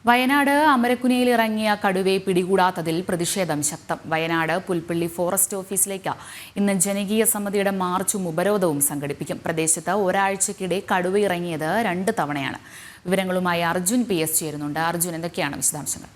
വയനാട് അമരക്കുനിയിൽ ഇറങ്ങിയ കടുവയെ പിടികൂടാത്തതിൽ പ്രതിഷേധം ശക്തം. വയനാട് പുൽപ്പള്ളി ഫോറസ്റ്റ് ഓഫീസിലേക്ക് ഇന്ന് ജനകീയ സമിതിയുടെ മാർച്ചും ഉപരോധവും സംഘടിപ്പിക്കും. പ്രദേശത്ത് ഒരാഴ്ചക്കിടെ കടുവ ഇറങ്ങിയത് 2 തവണയാണ്. വിവരങ്ങളുമായി അർജുൻ PS ചേരുന്നുണ്ട്. അർജുൻ, എന്തൊക്കെയാണ് വിശദാംശങ്ങൾ?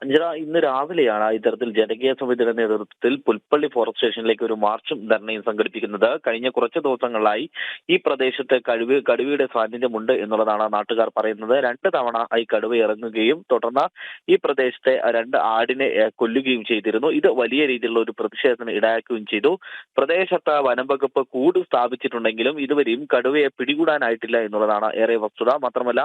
അഞ്ജന, ഇന്ന് രാവിലെയാണ് ഇത്തരത്തിൽ ജനകീയ സമിതിയുടെ നേതൃത്വത്തിൽ പുൽപ്പള്ളി ഫോറസ്റ്റ് സ്റ്റേഷനിലേക്ക് ഒരു മാർച്ചും ധർണയും സംഘടിപ്പിക്കുന്നത്. കഴിഞ്ഞ കുറച്ച് ദിവസങ്ങളായി ഈ പ്രദേശത്ത് കടുവയുടെ സാന്നിധ്യമുണ്ട് എന്നുള്ളതാണ് നാട്ടുകാർ പറയുന്നത്. 2 തവണ ഈ കടുവ ഇറങ്ങുകയും തുടർന്ന് ഈ പ്രദേശത്തെ 2 ആടിനെ കൊല്ലുകയും ചെയ്തിരുന്നു. ഇത് വലിയ രീതിയിലുള്ള ഒരു പ്രതിഷേധത്തിന് ഇടയാക്കുകയും ചെയ്തു. പ്രദേശത്ത് വനം വകുപ്പ് കൂട് സ്ഥാപിച്ചിട്ടുണ്ടെങ്കിലും ഇതുവരെയും കടുവയെ പിടികൂടാനായിട്ടില്ല എന്നുള്ളതാണ് ഏറെ വസ്തുത. മാത്രമല്ല,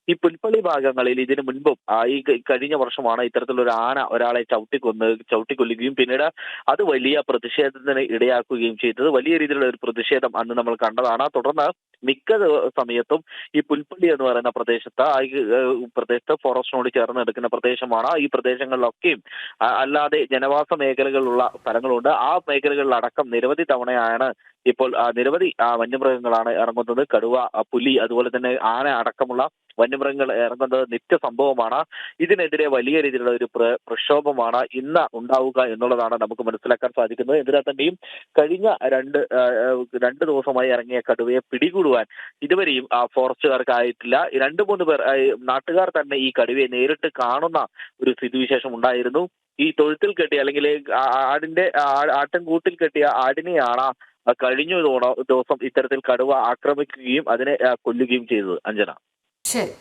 ഈ പുൽപ്പള്ളി ഭാഗങ്ങളിൽ ഇതിനു മുൻപും ഈ കഴിഞ്ഞ വർഷമാണ് ഇത്തരത്തിലൊരു ആന ഒരാളെ ചവിട്ടിക്കൊല്ലുകയും പിന്നീട് അത് വലിയ പ്രതിഷേധത്തിന് ഇടയാക്കുകയും ചെയ്തത്. വലിയ രീതിയിലുള്ള ഒരു പ്രതിഷേധം അന്ന് നമ്മൾ കണ്ടതാണ്. തുടർന്ന് മിക്ക സമയത്തും ഈ പുൽപ്പള്ളി എന്ന് പറയുന്ന പ്രദേശത്ത് ഫോറസ്റ്റിനോട് ചേർന്ന് എടുക്കുന്ന പ്രദേശമാണ്. ഈ പ്രദേശങ്ങളിലൊക്കെയും അല്ലാതെ ജനവാസ മേഖലകളുള്ള സ്ഥലങ്ങളുണ്ട്. ആ മേഖലകളിലടക്കം നിരവധി തവണയാണ് ഇപ്പോൾ നിരവധി വന്യമൃഗങ്ങളാണ് ഇറങ്ങുന്നത്. കടുവ, പുലി, അതുപോലെ തന്നെ ആന അടക്കമുള്ള വന്യമൃഗങ്ങൾ ഇറങ്ങുന്നത് നിത്യ സംഭവമാണ്. ഇതിനെതിരെ വലിയ രീതിയിലുള്ള ഒരു പ്രക്ഷോഭമാണ് ഇന്ന് ഉണ്ടാവുക എന്നുള്ളതാണ് നമുക്ക് മനസ്സിലാക്കാൻ സാധിക്കുന്നത്. എന്തിനാ തന്നെയും കഴിഞ്ഞ രണ്ട് ദിവസമായി ഇറങ്ങിയ കടുവയെ പിടികൂടുവാൻ ഇതുവരെയും ഫോറസ്റ്റുകാർക്കായിട്ടില്ല. 2-3 പേർ നാട്ടുകാർ തന്നെ ഈ കടുവയെ നേരിട്ട് കാണുന്ന ഒരു സ്ഥിതിവിശേഷം ഉണ്ടായിരുന്നു. ഈ തൊഴുത്തിൽ കെട്ടിയ അല്ലെങ്കിൽ ആട്ടിൻകൂട്ടിൽ കെട്ടിയ ആടിനെയാണ് കഴിഞ്ഞ ദിവസം ഇത്തരത്തിൽ കടുവ ആക്രമിക്കുകയും അതിനെ കൊല്ലുകയും ചെയ്തത്. അഞ്ജന. ശരി.